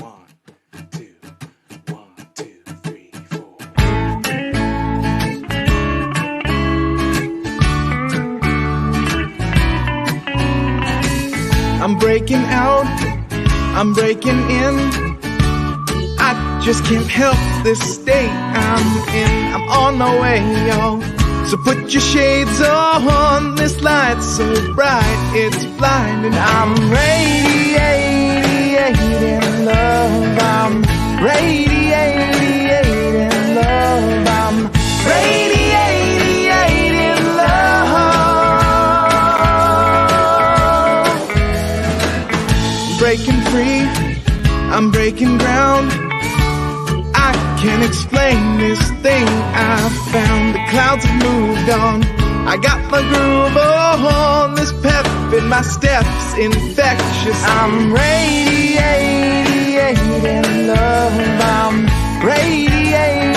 1, 2, 1, 2, 3, 4. I'm breaking out, I'm breaking in. I just can't help this state I'm in. I'm on my way, y'all. So put your shades on. This light's so bright, it's blinding. I'm radiating love. I'm radiating love. I'm radiating love. Breaking free, I'm breaking ground. I can't explain this thing I found. The clouds have moved on. I got my groove on. This pep in my steps infectious. I'm radiating love. I'm radiating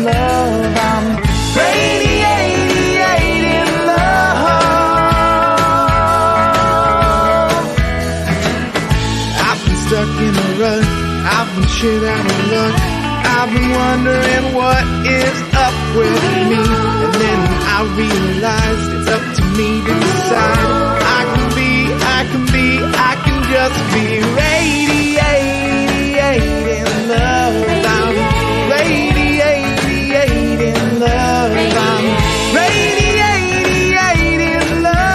love. I'm radiating love. I've been stuck in a rut. I've been shit out of luck. I've been wondering what is up with me. And then I realized it's up to me to decide. I can just be radiating love. I'm radiating love. I'm radiating love. I'm radiating love.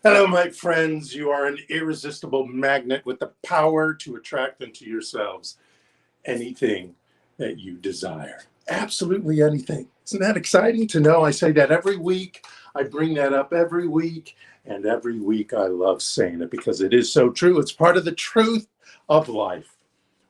Hello, my friends. You are an irresistible magnet with the power to attract into yourselves anything that you desire. Absolutely anything. Isn't that exciting to know? I say that every week. I bring that up every week. And every week I love saying it because it is so true. It's part of the truth of life.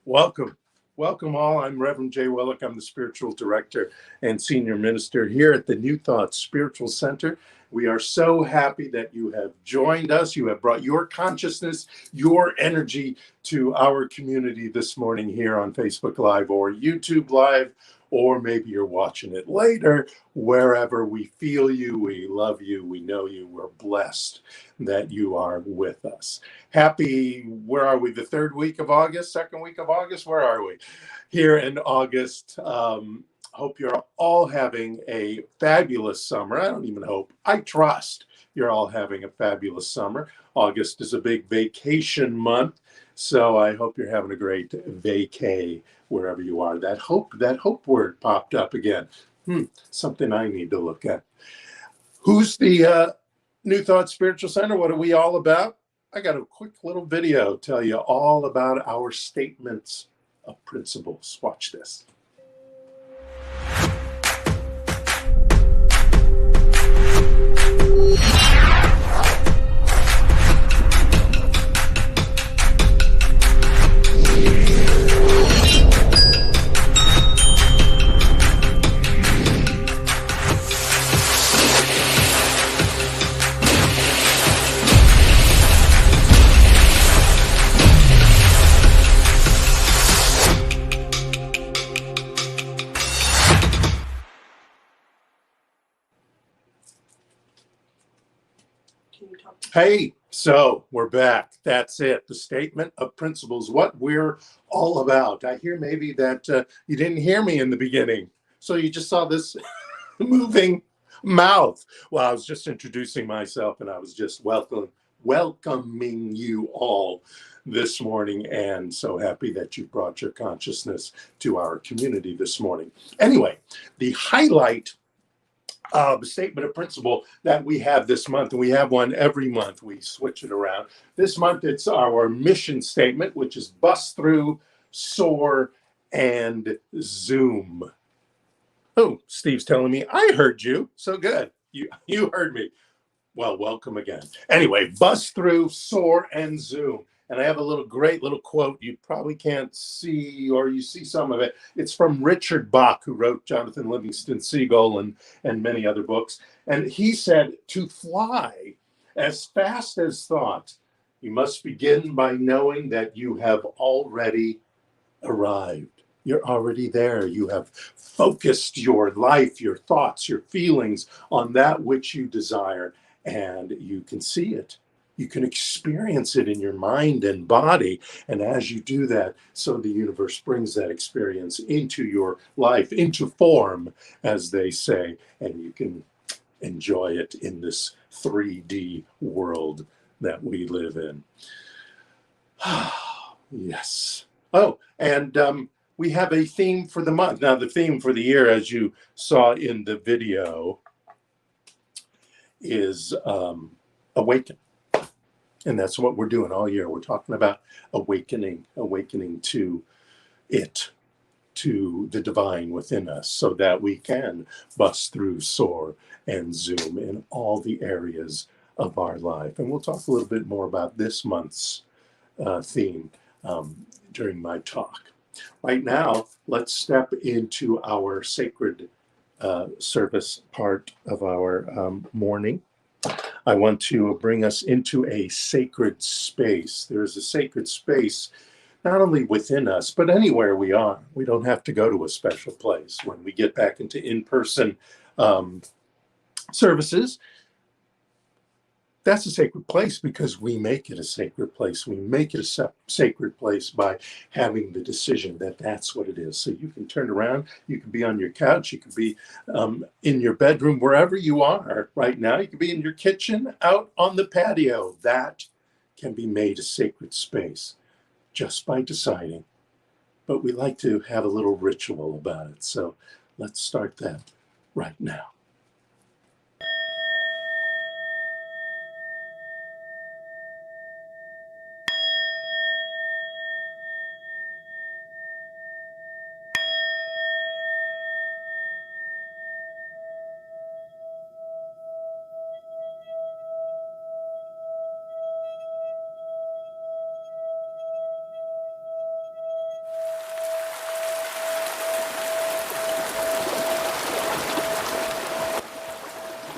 Welcome. Welcome all. I'm Reverend J. Willick. I'm the spiritual director and senior minister here at the NewThought-SpiritualCenter. We are so happy that you have joined us. You have brought your consciousness, your energy to our community this morning here on Facebook Live or YouTube Live, or maybe you're watching it later. Wherever we feel you, we love you, we know you, we're blessed that you are with us. Happy, where are we? The third week of August, second week of August? Where are we? Here in August. Hope you're all having a fabulous summer. I don't even hope. I trust you're all having a fabulous summer. August is a big vacation month, so I hope you're having a great vacay wherever you are. That hope word popped up again. Something I need to look at. Who's the New Thought Spiritual Center? What are we all about? I got a quick little video to tell you all about our statements of principles. Watch this. Hey, so we're back. That's it. The statement of principles, what we're all about. I hear maybe that you didn't hear me in the beginning. So you just saw this moving mouth. Well, I was just introducing myself and I was just welcoming welcoming you all this morning, and so happy that you brought your consciousness to our community this morning. Anyway, the highlight of the statement of principle that we have this month, and we have one every month, we switch it around. This month it's our mission statement, which is bust through, soar, and zoom. Oh, Steve's telling me I heard you. So good. You heard me. Well, welcome again. Anyway, bust through, soar, and zoom. And I have a great little quote you probably can't see, or you see some of it. It's from Richard Bach, who wrote Jonathan Livingston Seagull and many other books. And he said, to fly as fast as thought, you must begin by knowing that you have already arrived. You're already there. You have focused your life, your thoughts, your feelings on that which you desire, and you can see it. You can experience it in your mind and body. And as you do that, so the universe brings that experience into your life, into form, as they say, and you can enjoy it in this 3D world that we live in. Yes. Oh, and we have a theme for the month. Now, the theme for the year, as you saw in the video, is awaken. And that's what we're doing all year. We're talking about awakening to it, to the divine within us, so that we can bust through, soar, and zoom in all the areas of our life. And we'll talk a little bit more about this month's theme during my talk. Right now, let's step into our sacred service part of our morning. I want to bring us into a sacred space. There is a sacred space not only within us, but anywhere we are. We don't have to go to a special place. When we get back into in-person services, that's a sacred place because we make it a sacred place. We make it a sacred place by having the decision that that's what it is. So you can turn around, you can be on your couch, you can be in your bedroom, wherever you are right now. You can be in your kitchen, out on the patio. That can be made a sacred space just by deciding. But we like to have a little ritual about it. So let's start that right now.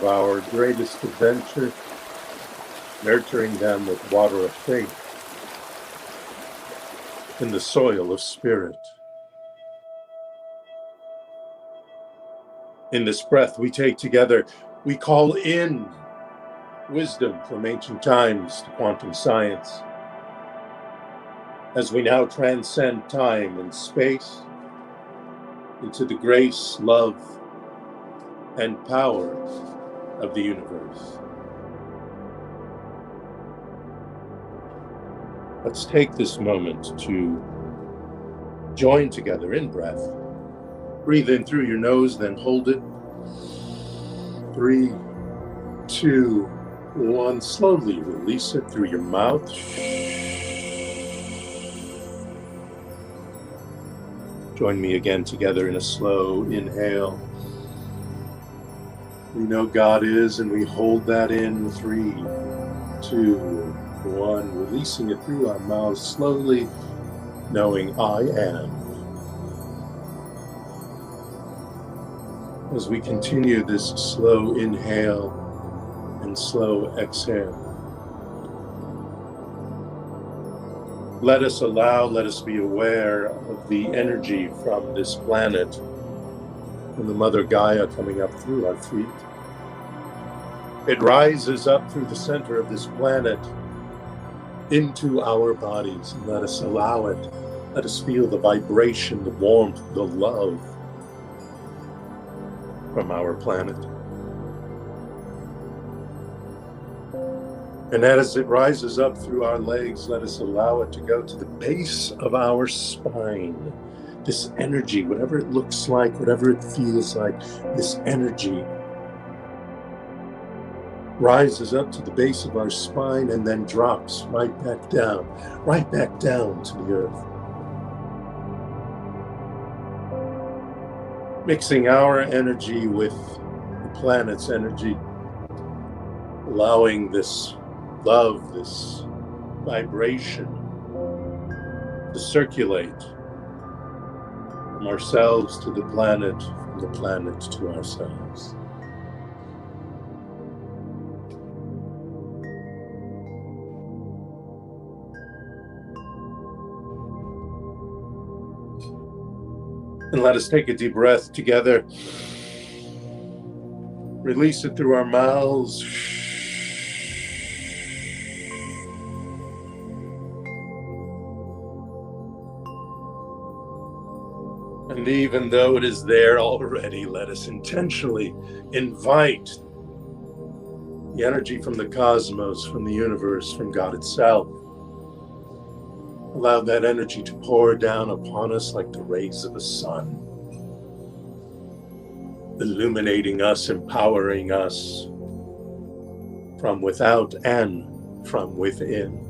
Our greatest adventure, nurturing them with water of faith in the soil of spirit. In this breath we take together, we call in wisdom from ancient times to quantum science. As we now transcend time and space into the grace, love, and power of the universe. Let's take this moment to join together in breath. Breathe in through your nose, then hold it. 3, 2, 1. Slowly release it through your mouth. Join me again together in a slow inhale. We know God is, and we hold that in. 3, 2, 1. Releasing it through our mouths slowly, knowing I am. As we continue this slow inhale and slow exhale, let us be aware of the energy from this planet, from the Mother Gaia coming up through our feet. It rises up through the center of this planet into our bodies. And let us allow it. Let us feel the vibration, the warmth, the love from our planet. And as it rises up through our legs, let us allow it to go to the base of our spine. This energy, whatever it looks like, whatever it feels like, this energy rises up to the base of our spine and then drops right back down to the earth. Mixing our energy with the planet's energy, allowing this love, this vibration to circulate from ourselves to the planet, from the planet to ourselves. And let us take a deep breath together. Release it through our mouths. And even though it is there already, let us intentionally invite the energy from the cosmos, from the universe, from God itself. Allow that energy to pour down upon us like the rays of the sun, illuminating us, empowering us from without and from within.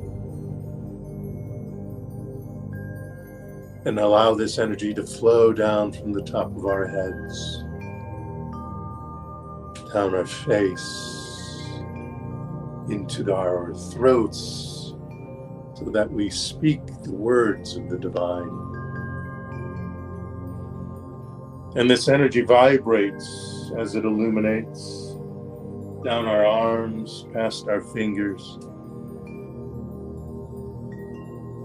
And allow this energy to flow down from the top of our heads, down our face, into our throats, so that we speak the words of the divine. And this energy vibrates as it illuminates down our arms, past our fingers,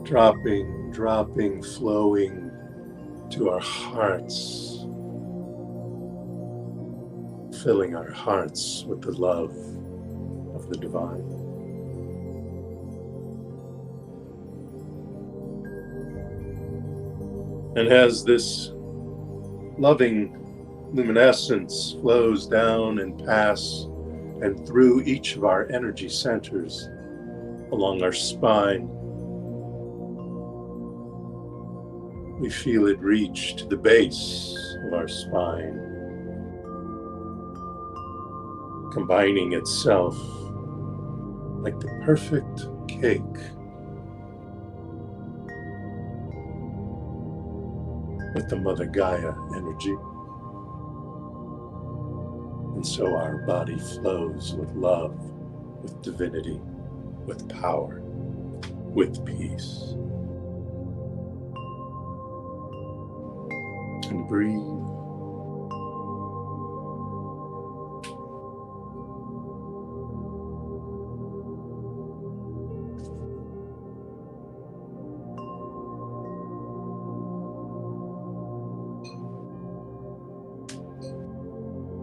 dropping, flowing to our hearts, filling our hearts with the love of the divine. And as this loving luminescence flows down and past and through each of our energy centers along our spine, we feel it reach to the base of our spine, combining itself like the perfect cake with the Mother Gaia energy. And so our body flows with love, with divinity, with power, with peace. And breathe.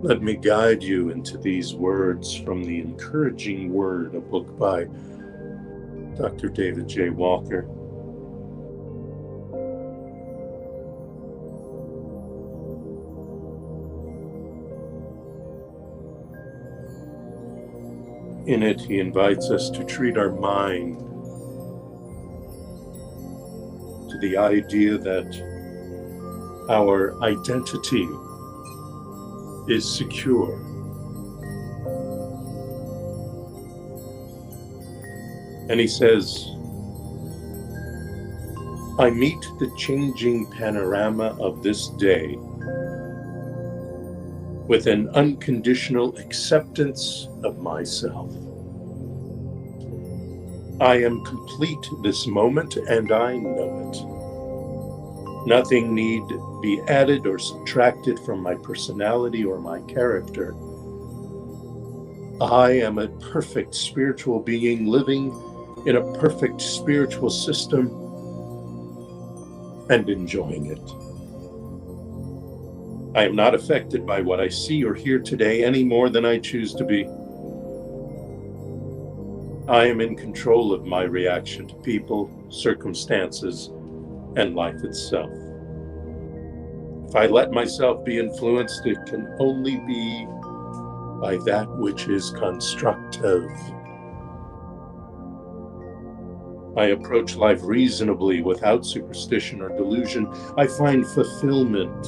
Let me guide you into these words from The Encouraging Word, a book by Dr. David J. Walker. In it, he invites us to treat our mind to the idea that our identity is secure. And he says, I meet the changing panorama of this day with an unconditional acceptance of myself. I am complete this moment, and I know it. Nothing need be added or subtracted from my personality or my character. I am a perfect spiritual being living in a perfect spiritual system and enjoying it. I am not affected by what I see or hear today any more than I choose to be. I am in control of my reaction to people, circumstances, and life itself. If I let myself be influenced, it can only be by that which is constructive. I approach life reasonably without superstition or delusion. I find fulfillment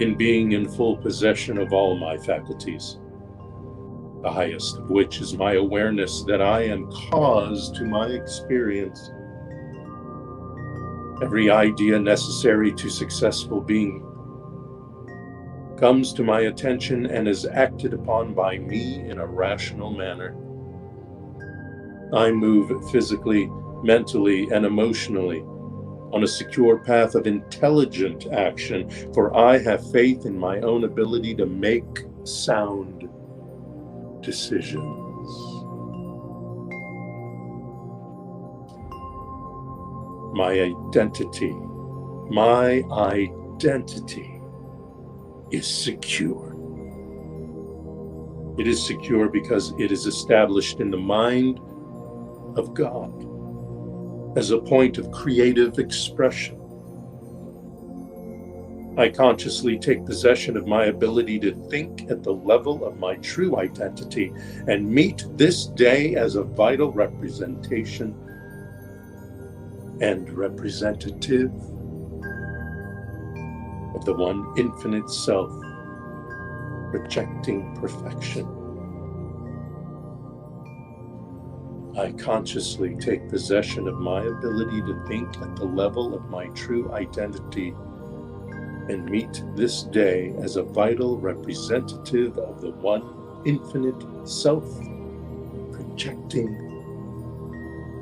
in being in full possession of all my faculties, the highest of which is my awareness that I am cause to my experience. Every idea necessary to successful being comes to my attention and is acted upon by me in a rational manner. I move physically, mentally, and emotionally on a secure path of intelligent action, for I have faith in my own ability to make sound decisions. My identity is secure. It is secure because it is established in the mind of God as a point of creative expression. I consciously take possession of my ability to think at the level of my true identity and meet this day as a vital representation and representative of the one infinite self, projecting perfection. I consciously take possession of my ability to think at the level of my true identity and meet this day as a vital representative of the one infinite self, projecting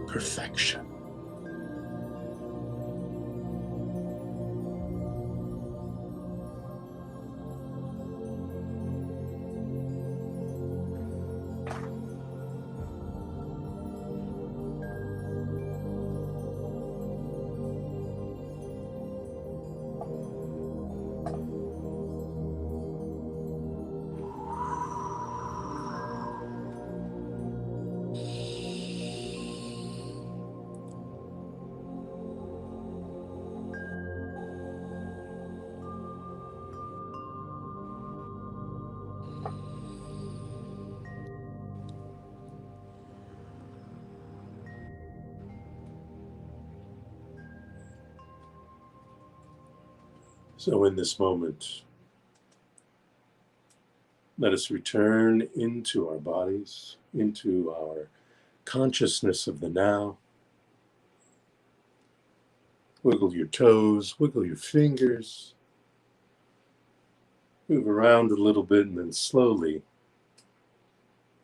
perfection. So in this moment, let us return into our bodies, into our consciousness of the now. Wiggle your toes, wiggle your fingers, move around a little bit, and then slowly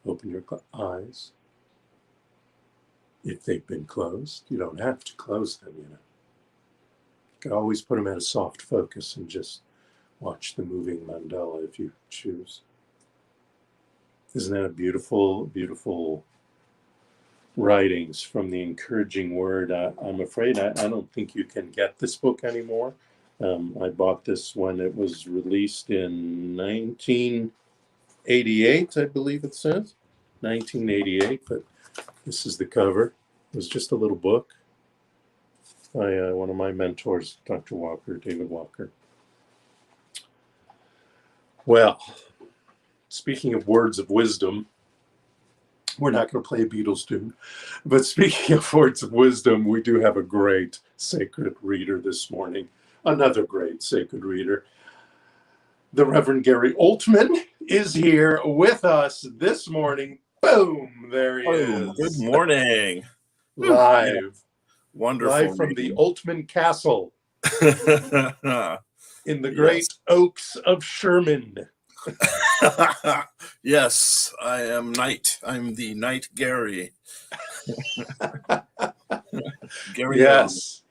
open your eyes. If they've been closed, you don't have to close them, You can always put them at a soft focus and just watch the moving mandala if you choose. Isn't that a beautiful, beautiful writings from the encouraging word? I'm afraid I don't think you can get this book anymore. I bought this when it was released in 1988, I believe it says. 1988, but this is the cover. It was just a little book by one of my mentors, Dr. Walker, David Walker. Well, speaking of words of wisdom, we're not going to play a Beatles tune, but speaking of words of wisdom, we do have a great sacred reader this morning. Another great sacred reader. The Reverend Gary Ultman is here with us this morning. Boom, there he is. Good morning. Live. Yeah. Wonderful. Live from the Ultman Castle in the great Oaks of Sherman. Yes, I am Knight. I'm the Knight Gary. Gary. Yes.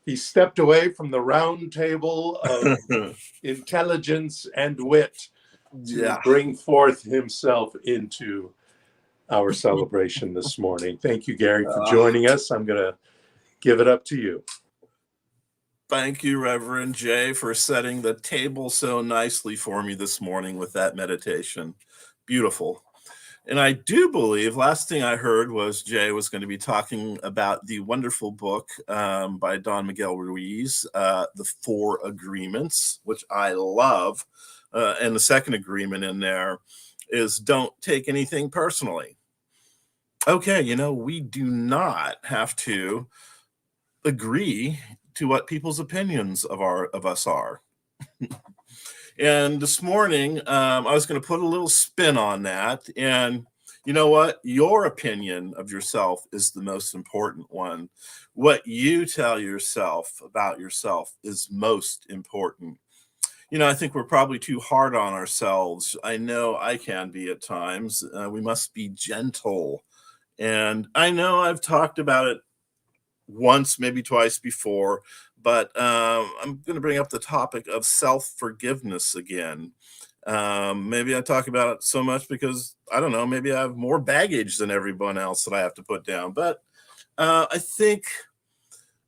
He stepped away from the round table of intelligence and wit to bring forth himself into our celebration this morning. Thank you, Gary, for joining us. I'm going to give it up to you. Thank you, Reverend Jay, for setting the table so nicely for me this morning with that meditation. Beautiful. And I do believe, last thing I heard was Jay was going to be talking about the wonderful book by Don Miguel Ruiz, The Four Agreements, which I love. And the second agreement in there is don't take anything personally. okay, we do not have to agree to what people's opinions of us are. And this morning, I was going to put a little spin on that. And you know what? Your opinion of yourself is the most important one. What you tell yourself about yourself is most important. I think we're probably too hard on ourselves. I know I can be at times. We must be gentle. And I know I've talked about it once, maybe twice before, but I'm going to bring up the topic of self-forgiveness again. Maybe I talk about it so much because, I don't know, maybe I have more baggage than everyone else that I have to put down. But I think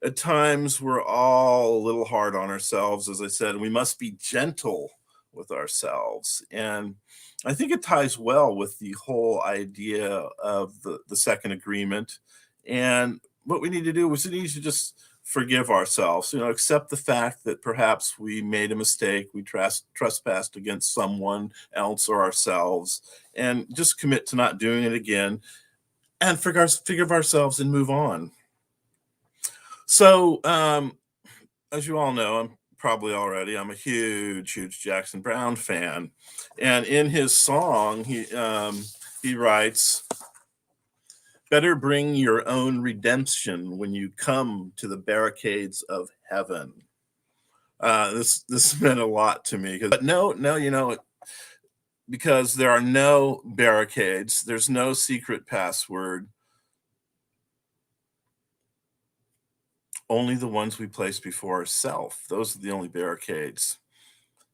at times we're all a little hard on ourselves, as I said, and we must be gentle with ourselves. And I think it ties well with the whole idea of the second agreement. And what we need to do is we need to just forgive ourselves, accept the fact that perhaps we made a mistake, we trespassed against someone else or ourselves, and just commit to not doing it again and forgive ourselves and move on. So, as you all know, I'm a huge Jackson Browne fan. And in his song, he writes, "Better bring your own redemption when you come to the barricades of heaven." This meant a lot to me. But no, because there are no barricades, there's no secret password, only the ones we place before ourselves. Those are the only barricades.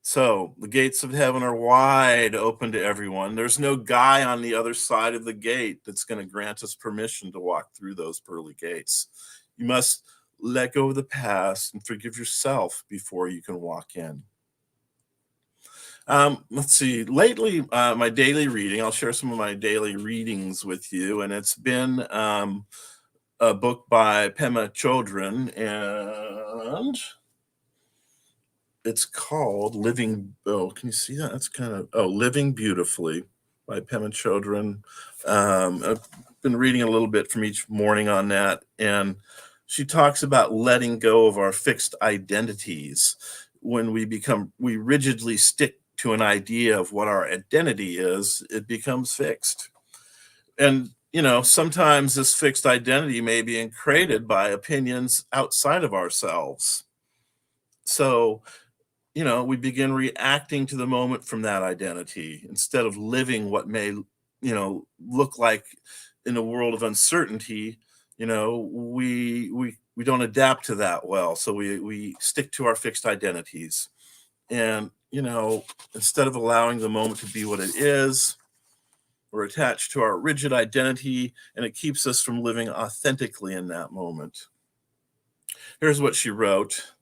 So the gates of heaven are wide open to everyone. There's no guy on the other side of the gate that's going to grant us permission to walk through those pearly gates. You must let go of the past and forgive yourself before you can walk in. Let's see. Lately, my daily reading, I'll share some of my daily readings with you, and it's been a book by Pema Chodron, and it's called Living. Oh, can you see that? That's Living Beautifully by Pema Chodron. I've been reading a little bit from each morning on that, and she talks about letting go of our fixed identities. When we rigidly stick to an idea of what our identity is, it becomes fixed. And sometimes this fixed identity may be created by opinions outside of ourselves. So, we begin reacting to the moment from that identity instead of living what may, look like in a world of uncertainty. We don't adapt to that well. So we stick to our fixed identities. And, instead of allowing the moment to be what it is, we're attached to our rigid identity, and it keeps us from living authentically in that moment. Here's what she wrote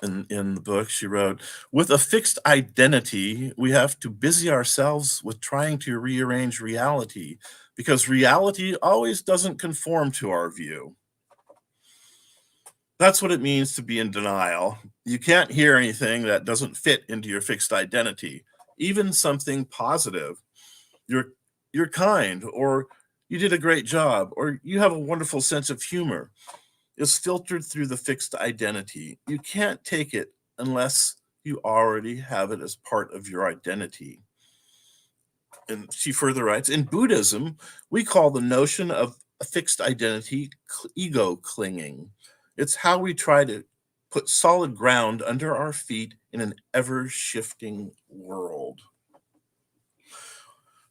in the book. She wrote, "With a fixed identity, we have to busy ourselves with trying to rearrange reality, because reality always doesn't conform to our view." That's what it means to be in denial. You can't hear anything that doesn't fit into your fixed identity, even something positive. You're kind, or you did a great job, or you have a wonderful sense of humor, is filtered through the fixed identity. You can't take it unless you already have it as part of your identity. And she further writes, in Buddhism, we call the notion of a fixed identity ego clinging. It's how we try to put solid ground under our feet in an ever-shifting world.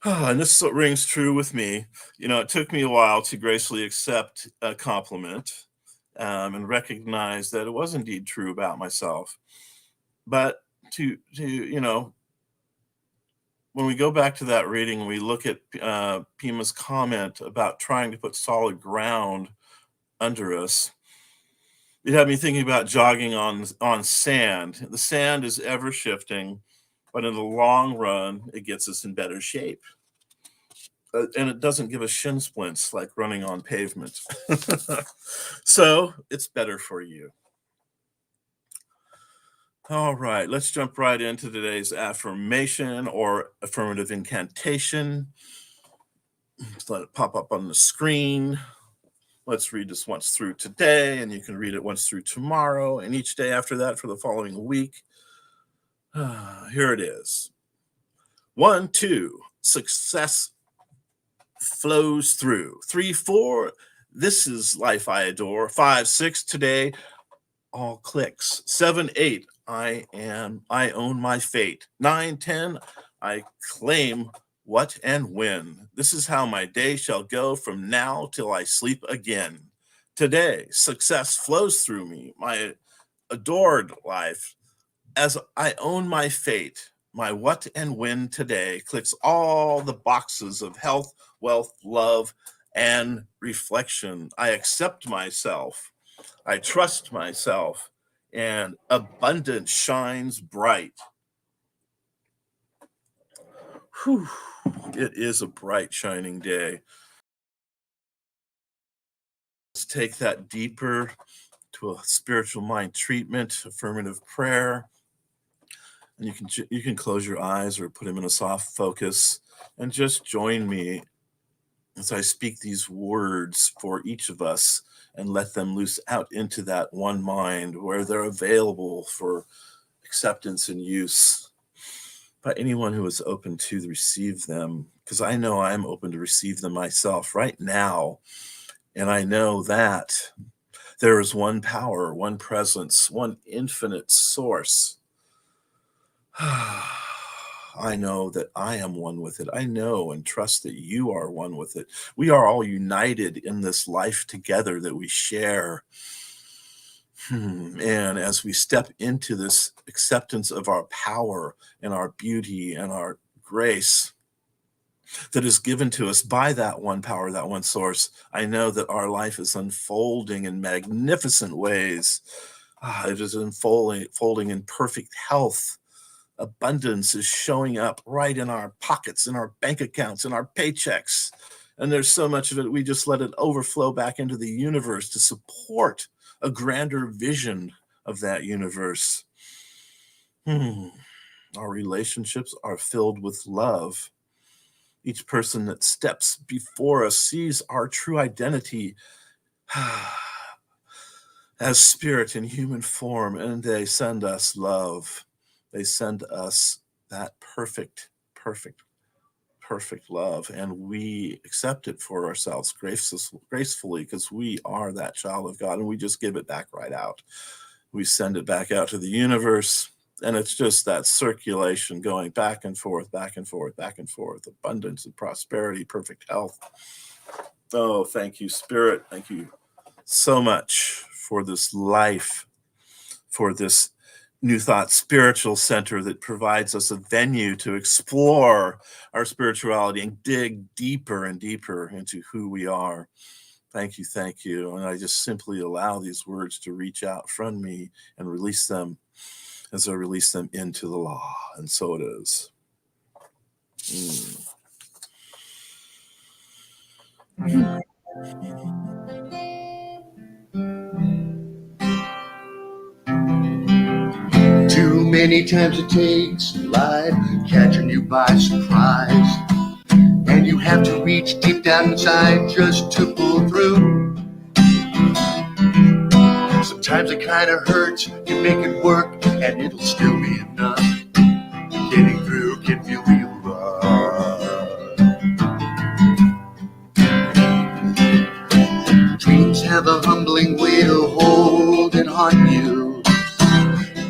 And this rings true with me. It took me a while to gracefully accept a compliment and recognize that it was indeed true about myself. But when we go back to that reading, we look at Pima's comment about trying to put solid ground under us. It had me thinking about jogging on sand. The sand is ever shifting, but in the long run, it gets us in better shape. And it doesn't give us shin splints like running on pavement. So it's better for you. All right, let's jump right into today's affirmation or affirmative incantation. Just let it pop up on the screen. Let's read this once through today, and you can read it once through tomorrow, and each day after that for the following week. Here it is. 1, 2, success flows through. 3, 4, this is life I adore. 5, 6, today all clicks. 7, 8, I own my fate. 9, 10, I claim what and when. This is how my day shall go from now till I sleep again. Today, success flows through me, my adored life, as I own my fate. My what and when today clicks all the boxes of health, wealth, love, and reflection. I accept myself. I trust myself, and abundance shines bright. Whew. It is a bright, shining day. Let's take that deeper to a spiritual mind treatment, affirmative prayer. And you can close your eyes or put them in a soft focus and just join me as I speak these words for each of us and let them loose out into that one mind where they're available for acceptance and use by anyone who is open to receive them, because I know I'm open to receive them myself right now. And I know that there is one power, one presence, one infinite source. I know that I am one with it. I know and trust that you are one with it. We are all united in this life together that we share. And as we step into this acceptance of our power and our beauty and our grace that is given to us by that one power, that one source, I know that our life is unfolding in magnificent ways. It is unfolding in perfect health. Abundance is showing up right in our pockets, in our bank accounts, in our paychecks. And there's so much of it, we just let it overflow back into the universe to support a grander vision of that universe. Our relationships are filled with love. Each person that steps before us sees our true identity as spirit in human form, and they send us love. They send us that perfect love, and we accept it for ourselves gracefully, because we are that child of God, and we just give it back right out. We send it back out to the universe, and it's just that circulation going back and forth, back and forth, back and forth, abundance and prosperity, perfect health. Oh, thank you, Spirit. Thank you so much for this life, for this New Thought Spiritual Center that provides us a venue to explore our spirituality and dig deeper and deeper into who we are. Thank you, thank you. And I just simply allow these words to reach out from me and release them as I release them into the law. And so it is. Too many times it takes life catching you by surprise, and you have to reach deep down inside just to pull through. Sometimes it kind of hurts, you make it work, and it'll still be enough. Getting through can feel real rough. Dreams have a humbling way of holding on you,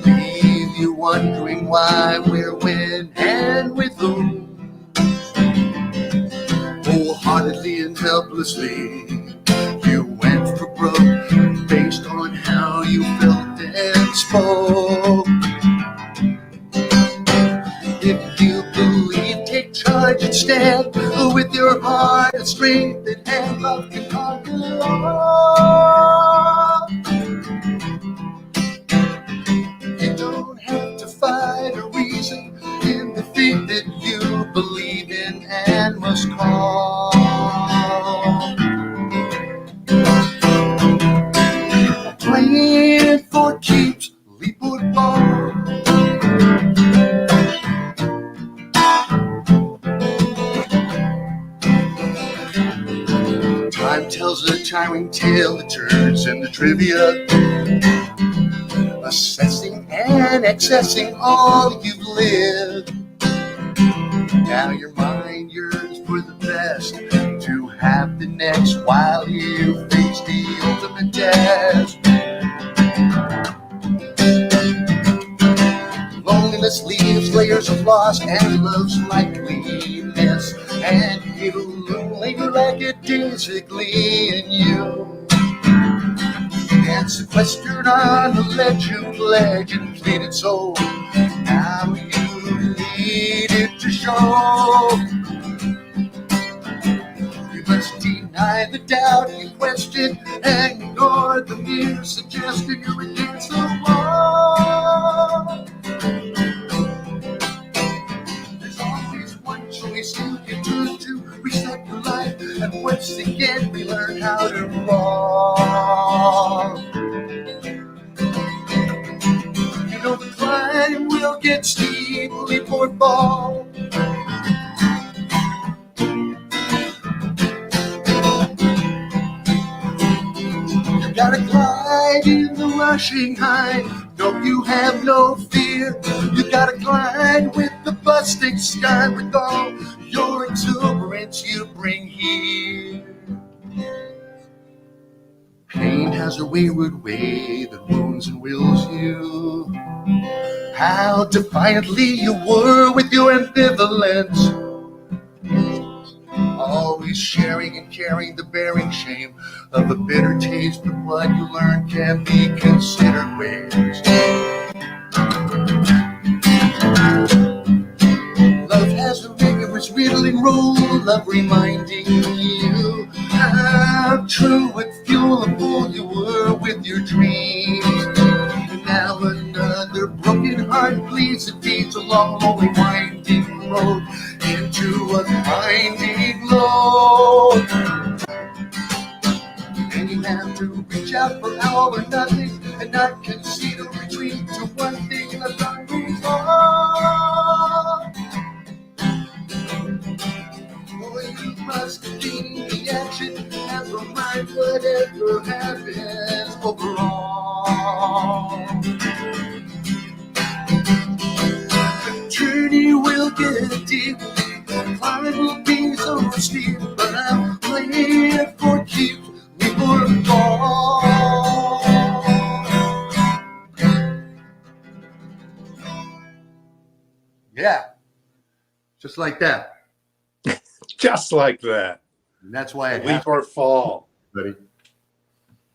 leave you wondering why, where, when, and with whom. Wholeheartedly and helplessly, you went for broke based on how you felt and spoke. If you believe, take charge instead, with your heart of strength and love can conquer all. You don't have to fight a reason in the thing that you believe in and must call. Playing for keeps, leap or fall. tells a tiring tale that turns into trivia, assessing and accessing all you've lived. Now your mind yearns for the best to have the next while you face the ultimate test. Loneliness leaves layers of loss and love's likeliness, and it'll linger like it physically in you. And sequestered on a ledge you pledge and pleaded soul. Now you need it to show. You must deny the doubt you question and ignore the mere suggestion you're against the wall. There's always one choice you can turn to, reset your life, and once again relearn how to walk. You know the climb will get steep before fall. You gotta glide in the rushing high. No, you have no fear. You gotta glide with the busting sky, with all your exuberance you bring here. Pain has a wayward way that wounds and wills you. How defiantly you were with your ambivalence, always sharing and carrying the bearing shame of a bitter taste, but what you learn can be considered waste. Love has a rigorous riddling rule of reminding you how true and fuelable you were with your dreams. And now another broken heart bleeds and feeds along a lonely winding road into a grinding load. And you have to reach out for all or nothing and not concede or retreat to one thing left unresolved. Boy, you must continue the action and remind whatever happens overall. The journey will get deep, the climb will be so steep, but I'm playing for keeps before the fall. Yeah, just like that. Just like that. And that's why I Leap or fall. buddy.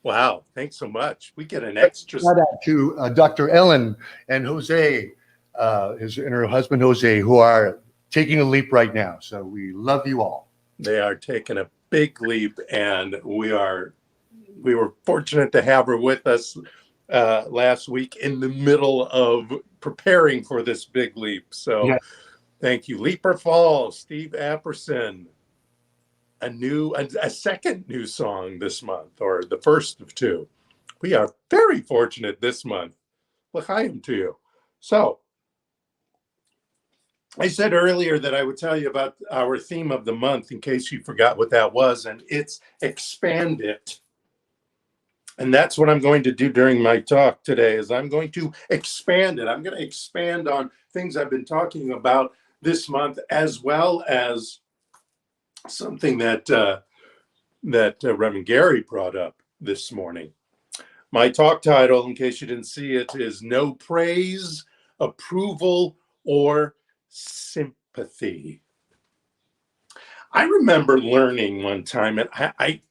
Wow. Thanks so much. We get an extra. Shout out to Dr. Ellen and Jose, and her husband Jose, who are taking a leap right now. So we love you all. They are taking a big leap, and we were fortunate to have her with us last week in the middle of preparing for this big leap. So yeah. Thank you. Leap or Fall, Steve Apperson. A second new song this month, or the first of two. We are very fortunate this month. L'chaim to you. So, I said earlier that I would tell you about our theme of the month in case you forgot what that was, and it's Expand It. And that's what I'm going to do during my talk today, is I'm going to expand it. I'm going to expand on things I've been talking about this month, as well as something that Reverend Gary brought up this morning. My talk title, in case you didn't see it, is No Praise, Approval, or Sympathy. I remember learning one time, and I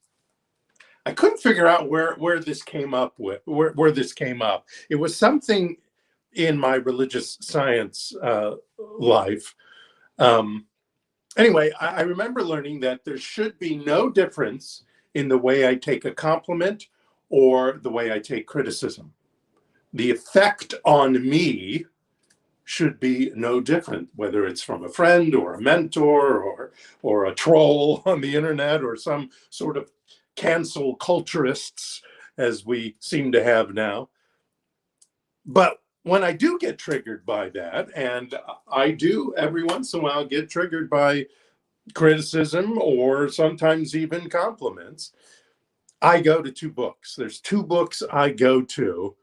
couldn't figure out where this came up with, where this came up. It was something in my religious science life. Anyway, I remember learning that there should be no difference in the way I take a compliment or the way I take criticism. The effect on me should be no different, whether it's from a friend or a mentor or a troll on the internet or some sort of cancel culturists, as we seem to have now. But when I do get triggered by that, and I do every once in a while get triggered by criticism or sometimes even compliments, I go to two books. There's two books I go to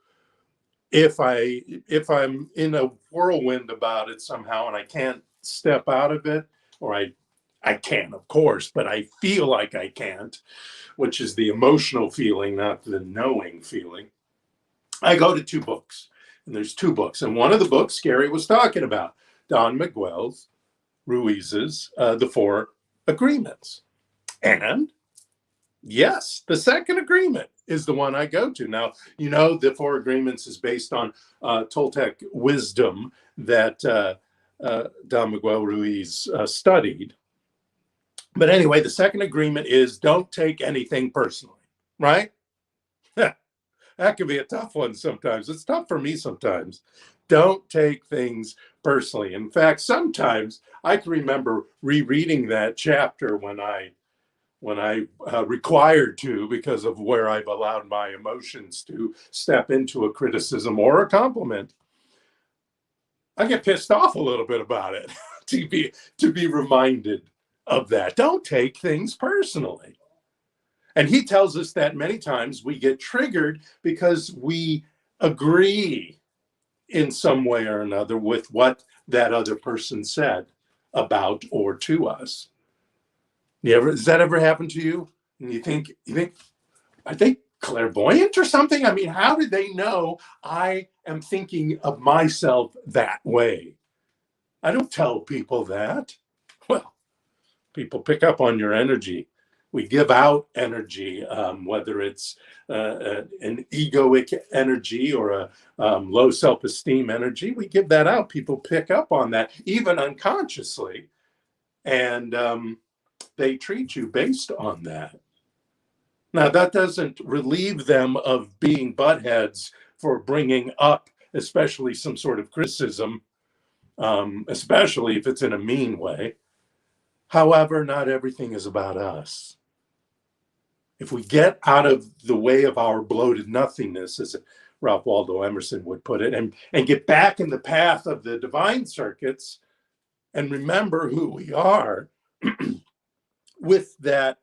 if I'm in a whirlwind about it somehow and I can't step out of it, or I can, of course, but I feel like I can't, which is the emotional feeling, not the knowing feeling. I go to two books, and there's two books. And one of the books Gary was talking about, Don Miguel's, Ruiz's, The Four Agreements. And yes, the second agreement is the one I go to. Now, you know, the Four Agreements is based on Toltec wisdom that Don Miguel Ruiz studied. But anyway, the second agreement is don't take anything personally, right? That can be a tough one sometimes. It's tough for me sometimes. Don't take things personally. In fact, sometimes I can remember rereading that chapter when I required to, because of where I've allowed my emotions to step into a criticism or a compliment. I get pissed off a little bit about it to be reminded of that. Don't take things personally. And he tells us that many times we get triggered because we agree in some way or another with what that other person said about or to us. Does that ever happen to you? And you think, are they clairvoyant or something? I mean, how did they know I am thinking of myself that way? I don't tell people that. Well, people pick up on your energy. We give out energy, whether it's an egoic energy or a low self-esteem energy. We give that out. People pick up on that, even unconsciously. And they treat you based on that. Now, that doesn't relieve them of being buttheads for bringing up, especially some sort of criticism, especially if it's in a mean way. However, not everything is about us. If we get out of the way of our bloated nothingness, as Ralph Waldo Emerson would put it, and get back in the path of the divine circuits and remember who we are, with that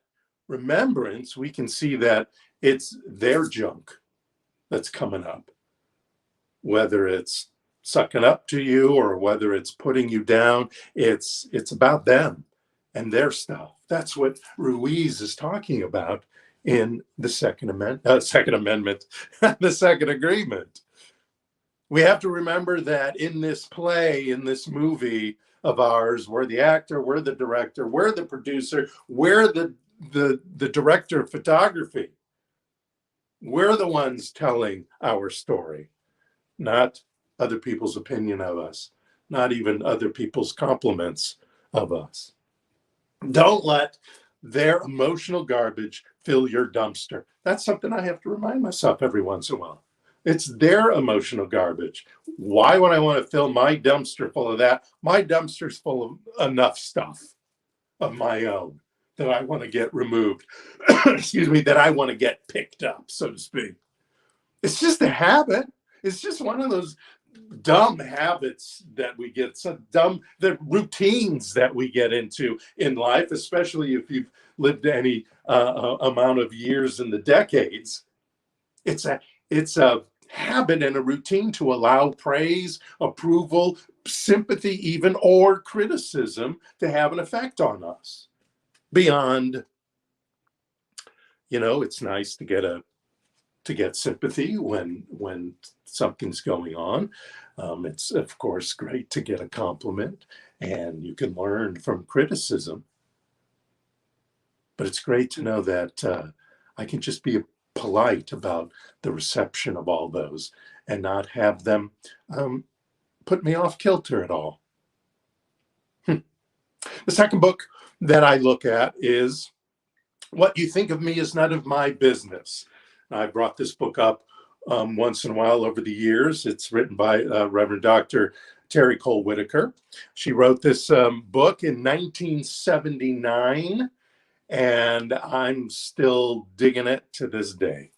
remembrance, we can see that it's their junk that's coming up. Whether it's sucking up to you or whether it's putting you down, it's about them and their stuff. That's what Ruiz is talking about in the Second Amendment, the Second Agreement. We have to remember that in this play, in this movie of ours, we're the actor, we're the director, we're the producer, we're the director of photography. We're the ones telling our story, not other people's opinion of us, not even other people's compliments of us. Don't let their emotional garbage fill your dumpster. That's something I have to remind myself every once in a while. It's their emotional garbage. Why would I want to fill my dumpster full of that? My dumpster's full of enough stuff of my own that I want to get removed. Excuse me, that I want to get picked up, so to speak. It's just a habit. It's just one of those dumb habits that we get, the routines that we get into in life, especially if you've lived any amount of years in the decades. It's a habit and a routine to allow praise, approval, sympathy even, or criticism to have an effect on us. Beyond, it's nice to get sympathy when something's going on. It's of course great to get a compliment, and you can learn from criticism. But it's great to know that I can just be polite about the reception of all those and not have them put me off kilter at all. The second book that I look at is What You Think of Me Is None of My Business. I brought this book up once in a while over the years. It's written by Reverend Dr. Terry Cole Whitaker. She wrote this book in 1979, and I'm still digging it to this day.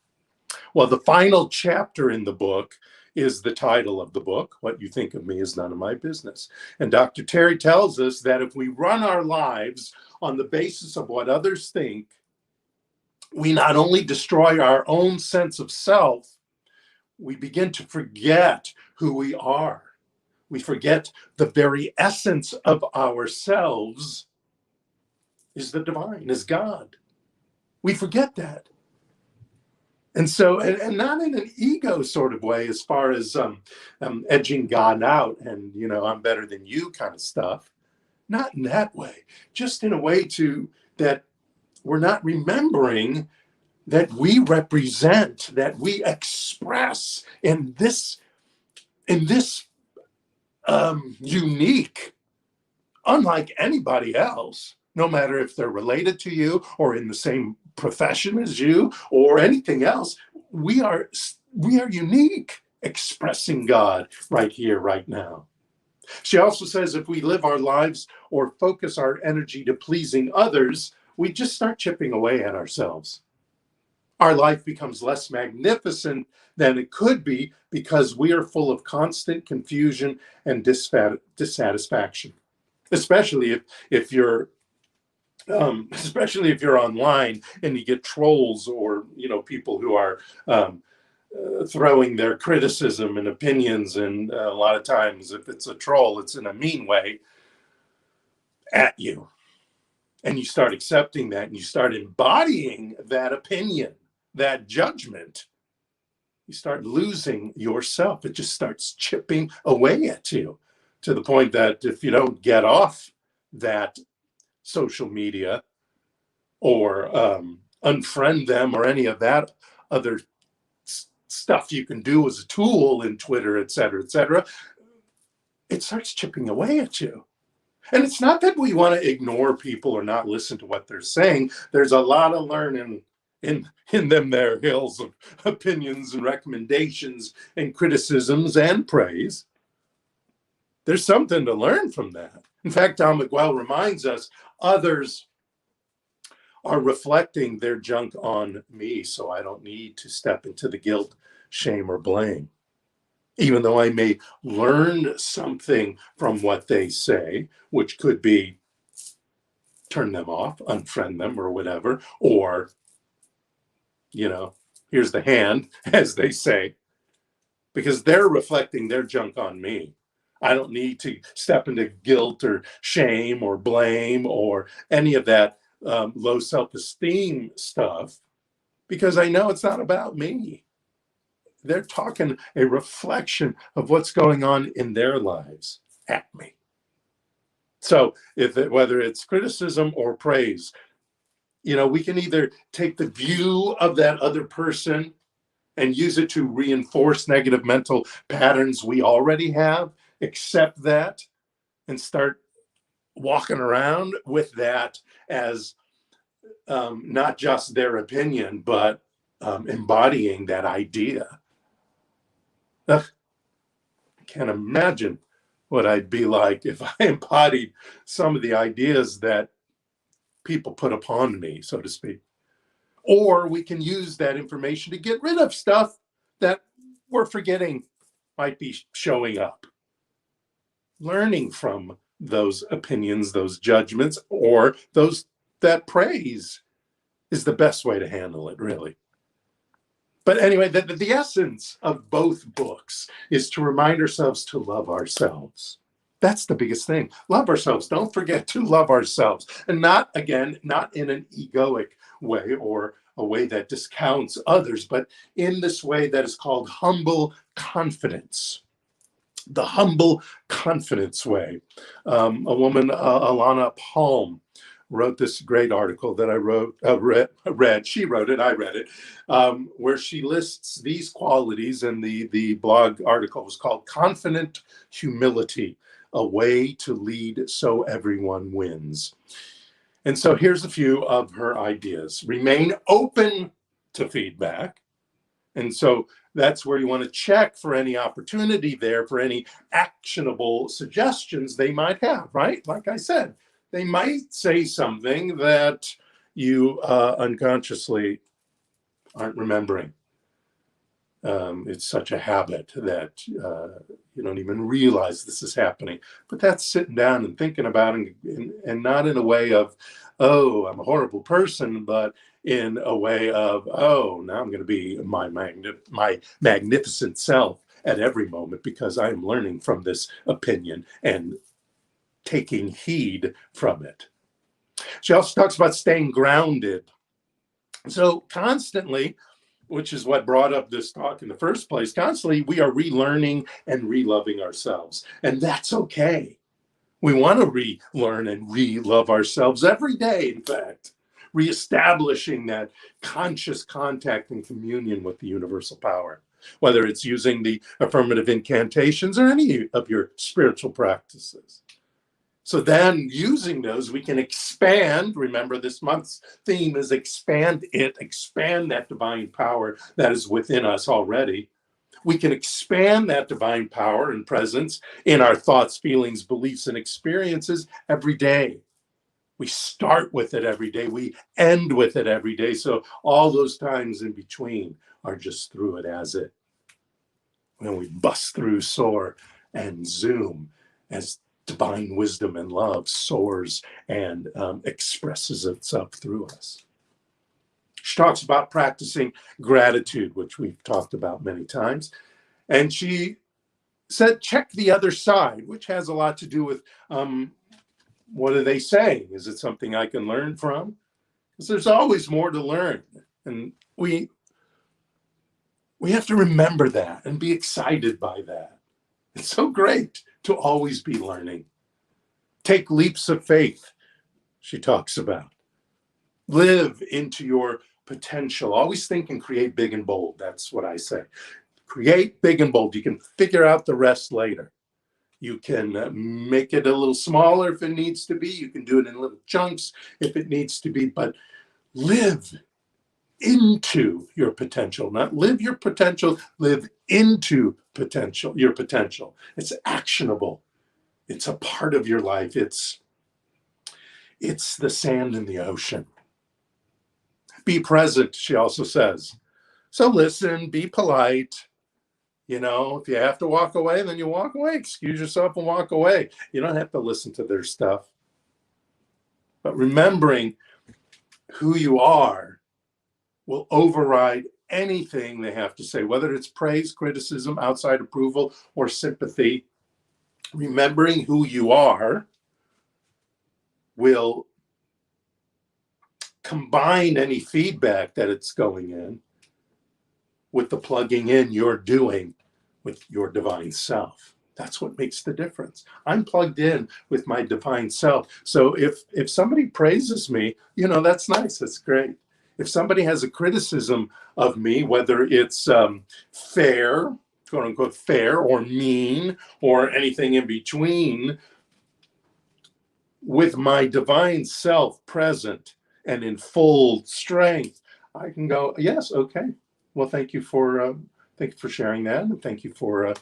Well, the final chapter in the book is the title of the book, What You Think of Me Is None of My Business. And Dr. Terry tells us that if we run our lives on the basis of what others think, we not only destroy our own sense of self, we begin to forget who we are. We forget the very essence of ourselves is the divine, is God. We forget that. And so, and not in an ego sort of way, as far as edging God out and, I'm better than you kind of stuff. Not in that way. Just in a way that we're not remembering that we represent, that we express in this unique, unlike anybody else, no matter if they're related to you or in the same profession as you or anything else, we are unique, expressing God right here, right now. She also says if we live our lives or focus our energy to pleasing others, we just start chipping away at ourselves. Our life becomes less magnificent than it could be because we are full of constant confusion and dissatisfaction. Especially if you're online and you get trolls or people who are throwing their criticism and opinions, and a lot of times if it's a troll, it's in a mean way at you, and you start accepting that and you start embodying that opinion, that judgment. You start losing yourself. It just starts chipping away at you, to the point that if you don't get off that social media or unfriend them or any of that other stuff you can do as a tool in Twitter, et cetera, it starts chipping away at you. And it's not that we want to ignore people or not listen to what they're saying. There's a lot of learning in them there hills of opinions and recommendations and criticisms and praise. There's something to learn from that. In fact, Tom McGwell reminds us others are reflecting their junk on me, so I don't need to step into the guilt, shame, or blame. Even though I may learn something from what they say, which could be turn them off, unfriend them, or whatever, or, here's the hand, as they say, because they're reflecting their junk on me. I don't need to step into guilt or shame or blame or any of that low self-esteem stuff, because I know it's not about me. They're talking a reflection of what's going on in their lives at me. So whether it's criticism or praise, we can either take the view of that other person and use it to reinforce negative mental patterns we already have, accept that, and start walking around with that as not just their opinion, but embodying that idea. I can't imagine what I'd be like if I embodied some of the ideas that people put upon me, so to speak. Or we can use that information to get rid of stuff that we're forgetting might be showing up. Learning from those opinions, those judgments, or that praise is the best way to handle it, really. But anyway, the essence of both books is to remind ourselves to love ourselves. That's the biggest thing. Love ourselves. Don't forget to love ourselves. And not in an egoic way or a way that discounts others, but in this way that is called humble confidence. The humble confidence way. A woman, Alana Palm, wrote this great article that I read. She wrote it, I read it, where she lists these qualities, and the blog article was called Confident Humility, a way to lead so everyone wins. And so here's a few of her ideas. Remain open to feedback. And so that's where you want to check for any opportunity there, for any actionable suggestions they might have, right? Like I said, they might say something that you unconsciously aren't remembering. It's such a habit that you don't even realize this is happening. But that's sitting down and thinking about it, and not in a way of, oh, I'm a horrible person, but in a way of, oh, now I'm going to be my magnificent self at every moment because I'm learning from this opinion and taking heed from it. She also talks about staying grounded. So constantly, which is what brought up this talk in the first place, constantly we are relearning and reloving ourselves. And that's okay. We want to relearn and relove ourselves every day, in fact, reestablishing that conscious contact and communion with the universal power, whether it's using the affirmative incantations or any of your spiritual practices. So then using those, we can expand. Remember, this month's theme is expand that divine power that is within us already. We can expand that divine power and presence in our thoughts, feelings, beliefs, and experiences every day. We start with it every day. We end with it every day. So all those times in between are just through it as it. When we bust through, soar, and zoom as divine wisdom and love soars and expresses itself through us. She talks about practicing gratitude, which we've talked about many times. And she said, check the other side, which has a lot to do with what are they saying? Is it something I can learn from? Because there's always more to learn. And we have to remember that and be excited by that. It's so great to always be learning. Take leaps of faith, she talks about. Live into your potential. Always think and create big and bold. That's what I say. Create big and bold. You can figure out the rest later. You can make it a little smaller if it needs to be. You can do it in little chunks if it needs to be. But live into your potential. Not live your potential, live into your potential. It's actionable. It's a part of your life. It's the sand in the ocean. Be present, she also says. So listen, be polite. You know, if you have to walk away, then you walk away. Excuse yourself and walk away. You don't have to listen to their stuff. But remembering who you are will override anything they have to say, whether it's praise, criticism, outside approval, or sympathy. Remembering who you are will combine any feedback that it's going in with the plugging in you're doing with your divine self. That's what makes the difference. I'm plugged in with my divine self. So if somebody praises me, you know, that's nice. That's great. If somebody has a criticism of me, whether it's fair, quote unquote fair, or mean, or anything in between, with my divine self present and in full strength, I can go, yes, okay. Well, thank you for sharing that, and thank you for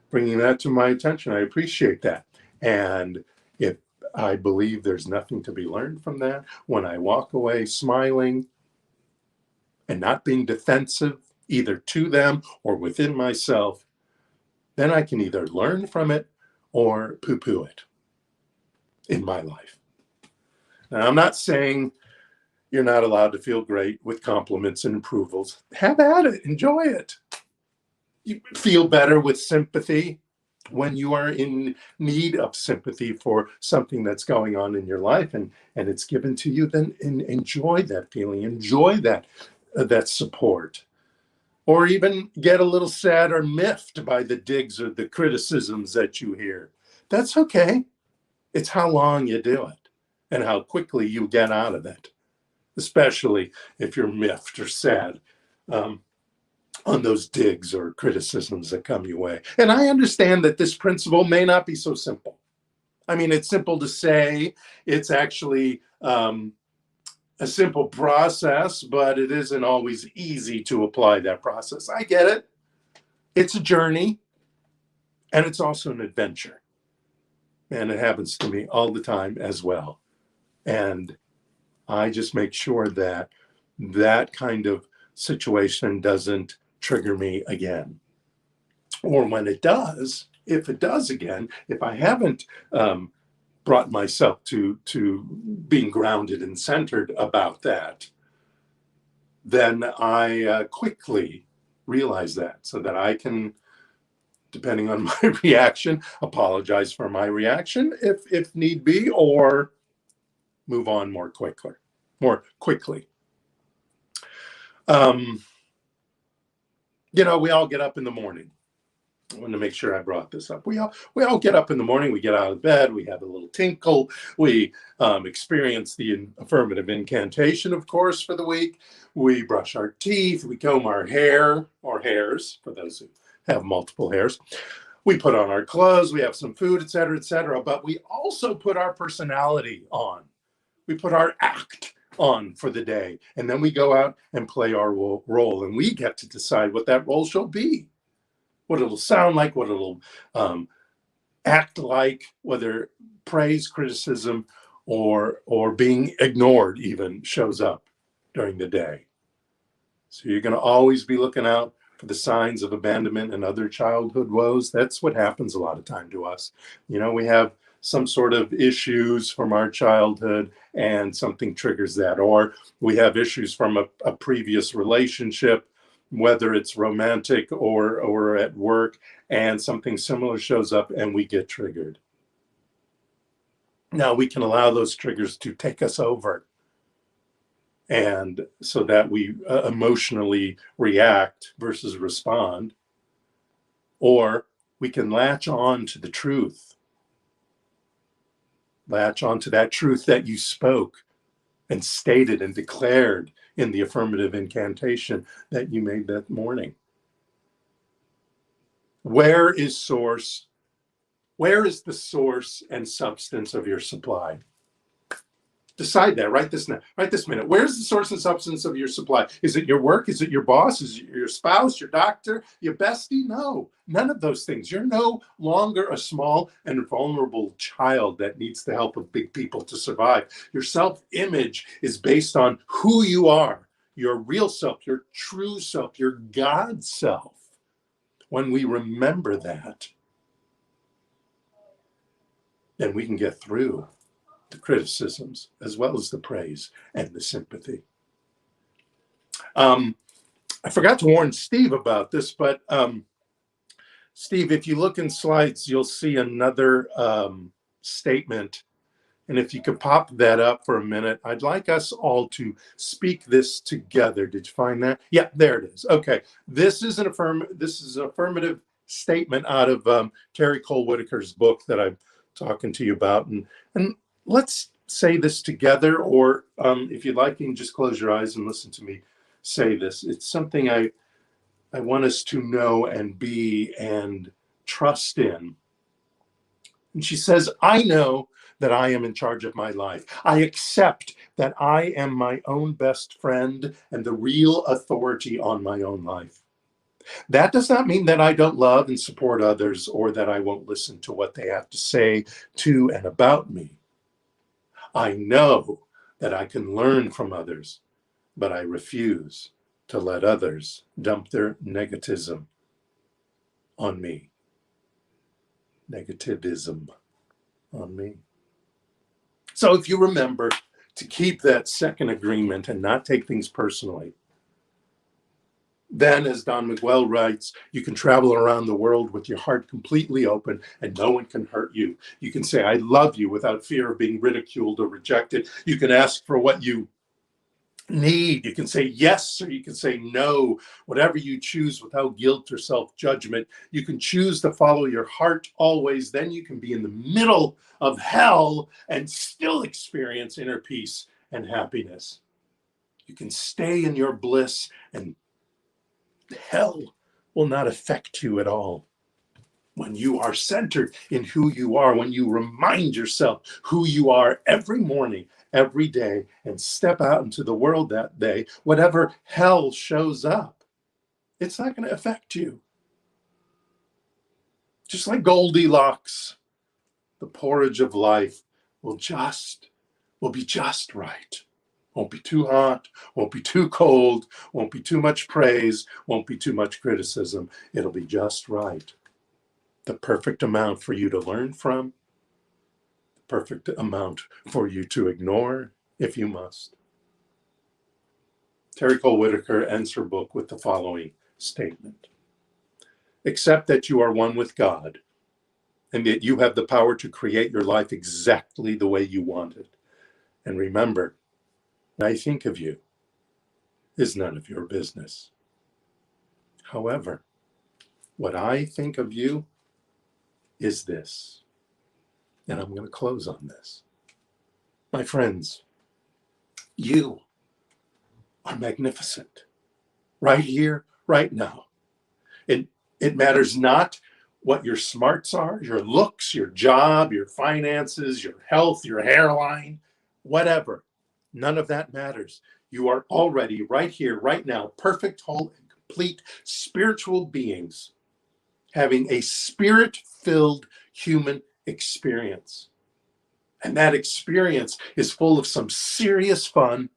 bringing that to my attention. I appreciate that. And if I believe there's nothing to be learned from that, when I walk away smiling and not being defensive, either to them or within myself, then I can either learn from it or poo-poo it in my life. Now, I'm not saying you're not allowed to feel great with compliments and approvals. Have at it. Enjoy it. You feel better with sympathy when you are in need of sympathy for something that's going on in your life and it's given to you. Then enjoy that feeling. Enjoy that support. Or even get a little sad or miffed by the digs or the criticisms that you hear. That's okay. It's how long you do it and how quickly you get out of it, especially if you're miffed or sad on those digs or criticisms that come your way. And I understand that this principle may not be so simple. I mean, it's simple to say. It's actually a simple process, but it isn't always easy to apply that process. I get it. It's a journey, and it's also an adventure. And it happens to me all the time as well. And I just make sure that that kind of situation doesn't trigger me again. Or when it does, if it does again, if I haven't brought myself to being grounded and centered about that, then I quickly realize that, so that I can, depending on my reaction, apologize for my reaction if need be, or move on more quickly. You know, we all get up in the morning. I want to make sure I brought this up. We all get up in the morning. We get out of bed. We have a little tinkle. We experience the affirmative incantation, of course, for the week. We brush our teeth. We comb our hair, or hairs, for those who have multiple hairs. We put on our clothes. We have some food, etc., etc. But we also put our personality on. We put our act on for the day. And then we go out and play our role. And we get to decide what that role shall be, what it'll sound like, what it'll act like, whether praise, criticism, or being ignored even shows up during the day. So you're going to always be looking out for the signs of abandonment and other childhood woes. That's what happens a lot of time to us. You know, we have some sort of issues from our childhood and something triggers that, or we have issues from a previous relationship, whether it's romantic or at work, and something similar shows up and we get triggered. Now we can allow those triggers to take us over, and so that we emotionally react versus respond, or we can latch on to the truth. Latch on to that truth that you spoke and stated and declared in the affirmative incantation that you made that morning. Where is the source and substance of your supply? Decide that right this minute. Where's the source and substance of your supply? Is it your work? Is it your boss? Is it your spouse, your doctor, your bestie? No, none of those things. You're no longer a small and vulnerable child that needs the help of big people to survive. Your self-image is based on who you are, your real self, your true self, your God self. When we remember that, then we can get through the criticisms as well as the praise and the sympathy. I forgot to warn Steve about this, but Steve, if you look in slides, you'll see another statement. And if you could pop that up for a minute, I'd like us all to speak this together. Did you find that? Yeah, there it is. Okay, this is an affirmative statement out of Terry Cole Whitaker's book that I'm talking to you about, and let's say this together, or if you'd like, you can just close your eyes and listen to me say this. It's something I want us to know and be and trust in. And she says, I know that I am in charge of my life. I accept that I am my own best friend and the real authority on my own life. That does not mean that I don't love and support others, or that I won't listen to what they have to say to and about me. I know that I can learn from others, but I refuse to let others dump their negativism on me. Negativism on me. So if you remember to keep that second agreement and not take things personally, then, as Don Miguel writes, you can travel around the world with your heart completely open and no one can hurt you. You can say, I love you without fear of being ridiculed or rejected. You can ask for what you need. You can say yes, or you can say no, whatever you choose without guilt or self-judgment. You can choose to follow your heart always. Then you can be in the middle of hell and still experience inner peace and happiness. You can stay in your bliss and hell will not affect you at all. When you are centered in who you are, when you remind yourself who you are every morning, every day, and step out into the world that day, whatever hell shows up, it's not going to affect you. Just like Goldilocks, the porridge of life will be just right. Won't be too hot, won't be too cold, won't be too much praise, won't be too much criticism. It'll be just right. The perfect amount for you to learn from, the perfect amount for you to ignore if you must. Terry Cole Whitaker ends her book with the following statement. Accept that you are one with God and that you have the power to create your life exactly the way you want it. And remember, what I think of you is none of your business. However, what I think of you is this. And I'm going to close on this. My friends, you are magnificent. Right here, right now. It matters not what your smarts are, your looks, your job, your finances, your health, your hairline, whatever. None of that matters. You are already right here, right now, perfect, whole, and complete spiritual beings having a spirit-filled human experience. And that experience is full of some serious fun,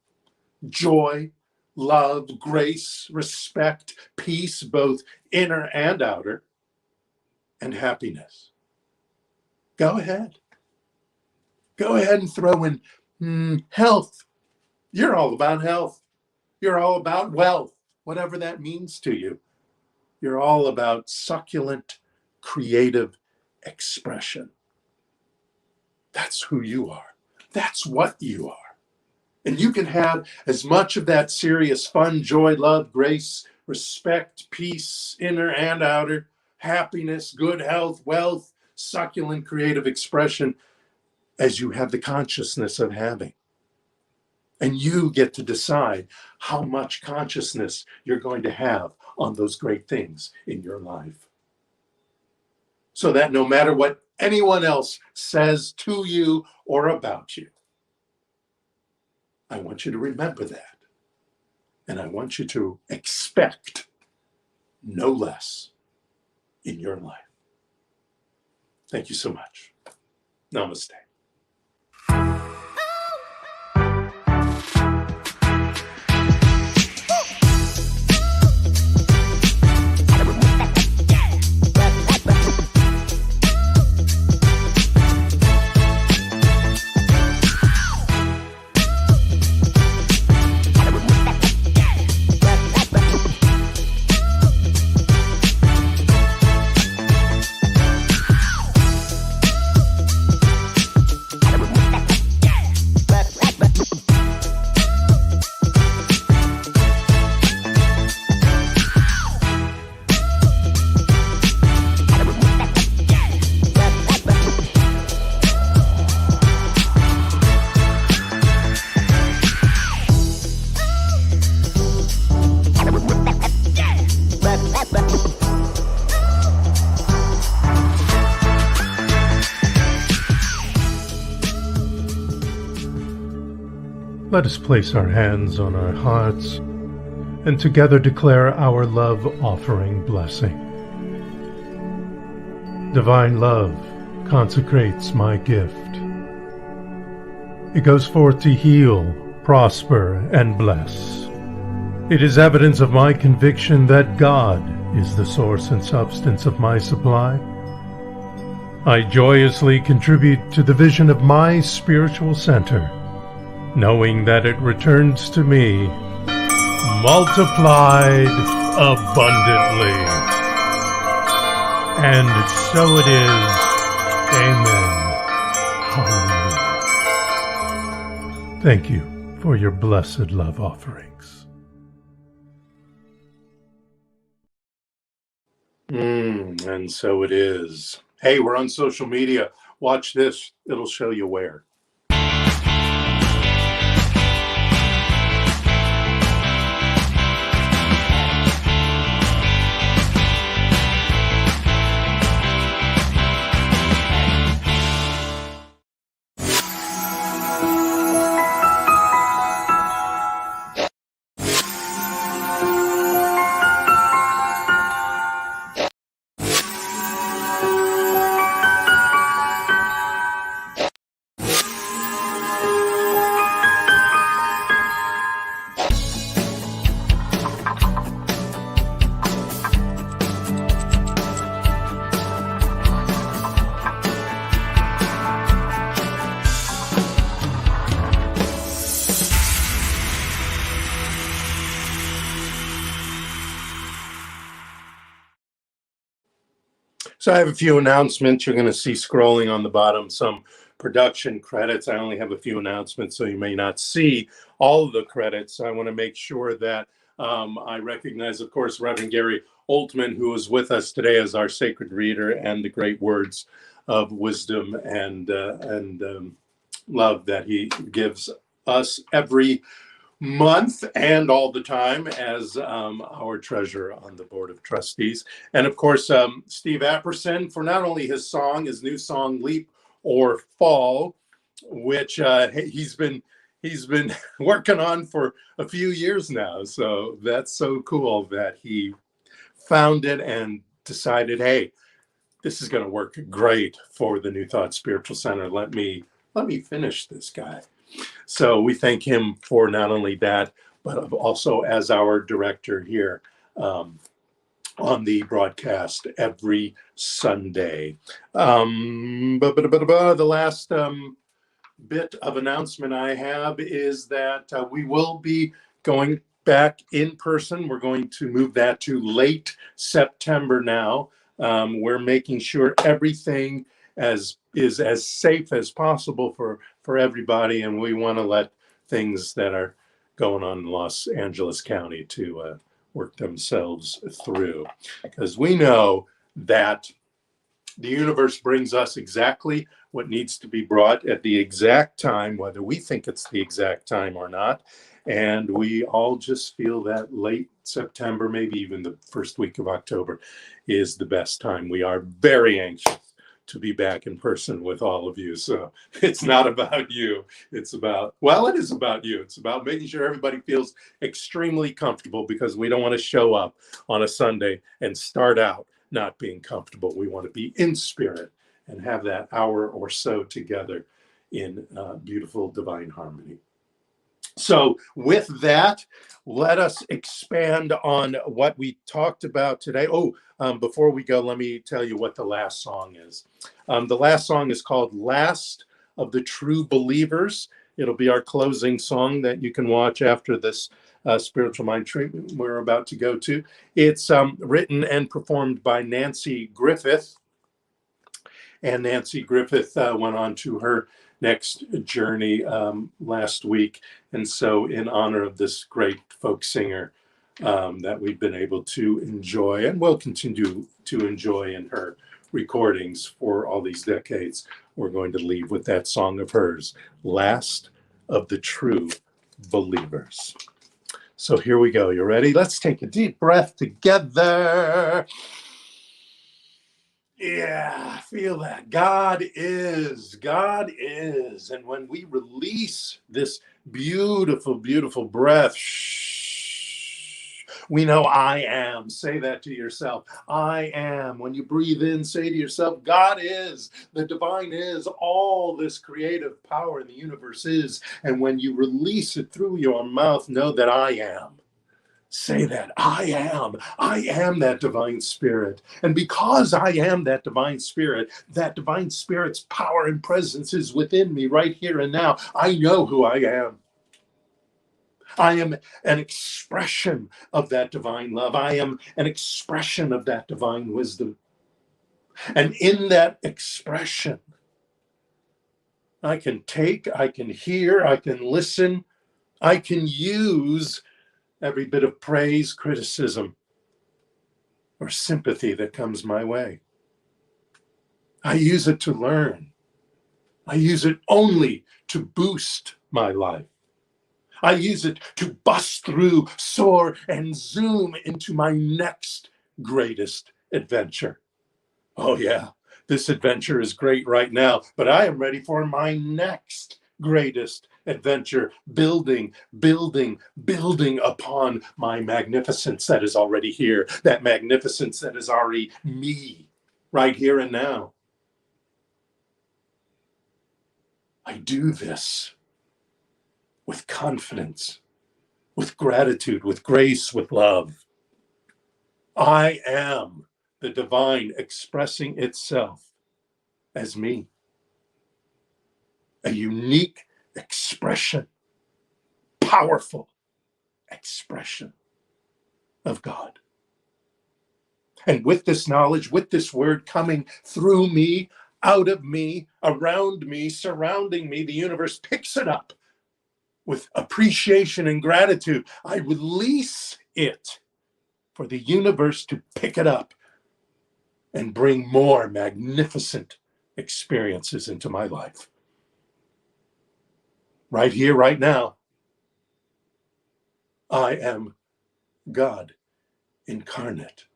joy, love, grace, respect, peace, both inner and outer, and happiness. Go ahead. Go ahead and throw in health. You're all about health. You're all about wealth, whatever that means to you. You're all about succulent, creative expression. That's who you are. That's what you are. And you can have as much of that serious fun, joy, love, grace, respect, peace, inner and outer, happiness, good health, wealth, succulent creative expression as you have the consciousness of having. And you get to decide how much consciousness you're going to have on those great things in your life. So that no matter what anyone else says to you or about you, I want you to remember that. And I want you to expect no less in your life. Thank you so much. Namaste. Let us place our hands on our hearts and together declare our love offering blessing. Divine love consecrates my gift. It goes forth to heal, prosper, and bless. It is evidence of my conviction that God is the source and substance of my supply. I joyously contribute to the vision of my spiritual center, knowing that it returns to me multiplied abundantly. And so it is. Amen. Hallelujah. Thank you for your blessed love offerings. And so it is. Hey, we're on social media. Watch this. It'll show you where. So I have a few announcements. You're going to see scrolling on the bottom some production credits. I only have a few announcements, so you may not see all of the credits. I want to make sure that I recognize, of course, Reverend Gary Ultman, who is with us today as our sacred reader, and the great words of wisdom and love that he gives us every month and all the time as our treasurer on the board of trustees. And of course, Steve Apperson for not only his new song, Leap or Fall, which he's been working on for a few years now. So that's so cool that he found it and decided, hey, this is going to work great for the New Thought Spiritual Center. Let me finish this guy. So we thank him for not only that, but also as our director here on the broadcast every Sunday. The last bit of announcement I have is that we will be going back in person. We're going to move that to late September now. We're making sure everything is as safe as possible for everybody, and we want to let things that are going on in Los Angeles County to work themselves through, because we know that the universe brings us exactly what needs to be brought at the exact time, whether we think it's the exact time or not. And we all just feel that late September, maybe even the first week of October, is the best time. We are very anxious to be back in person with all of you. So it's not about you. It's about, well, it is about you. It's about making sure everybody feels extremely comfortable, because we don't want to show up on a Sunday and start out not being comfortable. We want to be in spirit and have that hour or so together in beautiful divine harmony. So with that, let us expand on what we talked about today. Before we go, let me tell you what the last song is. The last song is called Last of the True Believers. It'll be our closing song that you can watch after this spiritual mind treatment we're about to go to. It's written and performed by Nancy Griffith. And Nancy Griffith went on to her next journey last week. And so in honor of this great folk singer that we've been able to enjoy and will continue to enjoy in her recordings for all these decades, we're going to leave with that song of hers, Last of the True Believers. So here we go. You ready? Let's take a deep breath together. Yeah, feel that. God is. And when we release this beautiful, beautiful breath, we know I am. Say that to yourself. I am. When you breathe in, say to yourself, God is. The divine is. All this creative power in the universe is. And when you release it through your mouth, know that I am. Say that. I am that divine spirit. And because I am that divine spirit's power and presence is within me right here and now. I know who I am. I am an expression of that divine love. I am an expression of that divine wisdom. And in that expression, I can take, I can hear, I can listen, I can use every bit of praise, criticism, or sympathy that comes my way. I use it to learn. I use it only to boost my life. I use it to bust through, soar, and zoom into my next greatest adventure. Oh yeah, this adventure is great right now, but I am ready for my next greatest adventure, building upon my magnificence that is already here, that magnificence that is already me, right here and now. I do this with confidence, with gratitude, with grace, with love. I am the divine expressing itself as me. A unique expression, powerful expression of God. And with this knowledge, with this word coming through me, out of me, around me, surrounding me, the universe picks it up with appreciation and gratitude. I release it for the universe to pick it up and bring more magnificent experiences into my life. Right here, right now, I am God incarnate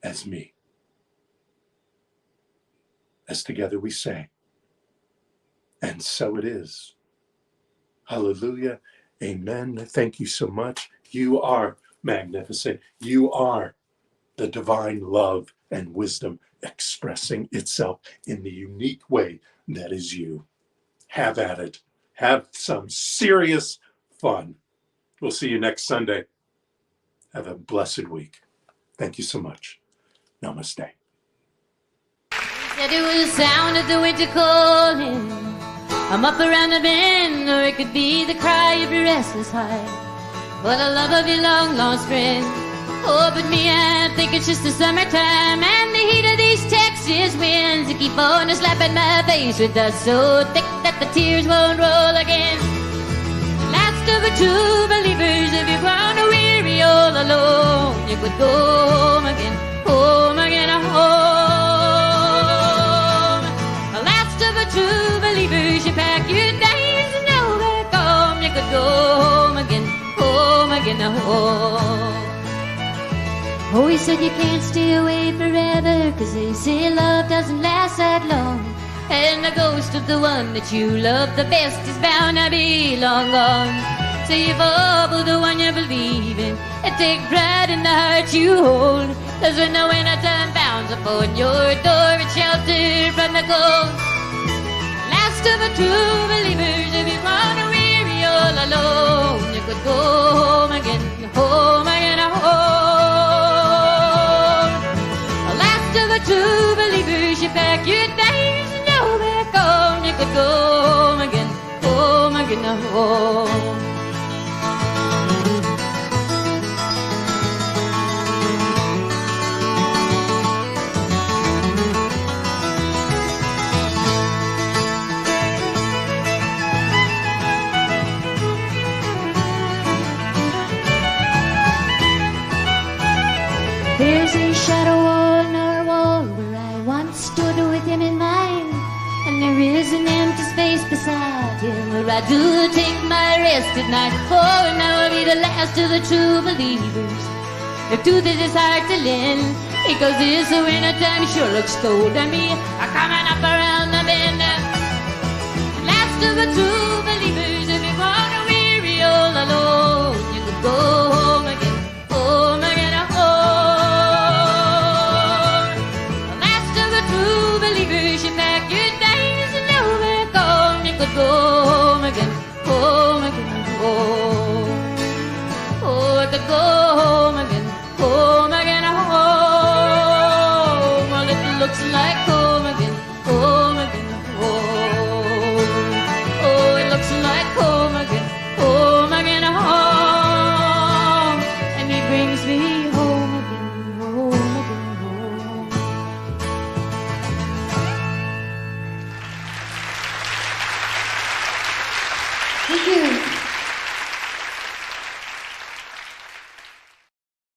as me. As together we say, and so it is. Hallelujah. Amen. Thank you so much. You are magnificent. You are the divine love and wisdom expressing itself in the unique way that is you. Have at it. Have some serious fun. We'll see you next Sunday. Have a blessed week. Thank you so much. Namaste. Said it was the sound of the winter calling. I'm up around the bend, or it could be the cry of your restless heart, or the love of your long lost friend. Oh, but me, I think it's just the summertime and the heat of these Texas winds that keep on slapping my face with dust so thick that the tears won't roll again. Last of the true believers, if you're gonna weary all alone, you could go home again, home again, home. Last of the true believers, you pack your days and go back home. You could go home again, home again, home. Oh, he said you can't stay away forever, 'cause they say love doesn't last that long, and the ghost of the one that you love the best is bound to be long gone. So you fall for the one you believe in, and take pride in the heart you hold, 'cause when the winter time bounds upon your door, it's sheltered from the cold. Last of the true believers, if you wanna weary all alone, you could go home again, home again, home. True believers, you pack your days and go back home. You could go home again, home again, home. There's a shadow on our wall where I once stood with him in mind, and there is an empty space beside him where I do take my rest at night. Oh, and I will be the last of the true believers. If truth is hard to lend, because this winter time sure looks cold to me. I'm coming up around the bend. Last of the true believers, if you wanna weary all alone, you could go home again, home again, home. Last of the true believers, you pack your days and go back home. You could go home again, home again, home. Oh, I could go home again, home again, home. Well, it looks like home again, home again, home. Oh, it looks like home again, home again, home. And he brings me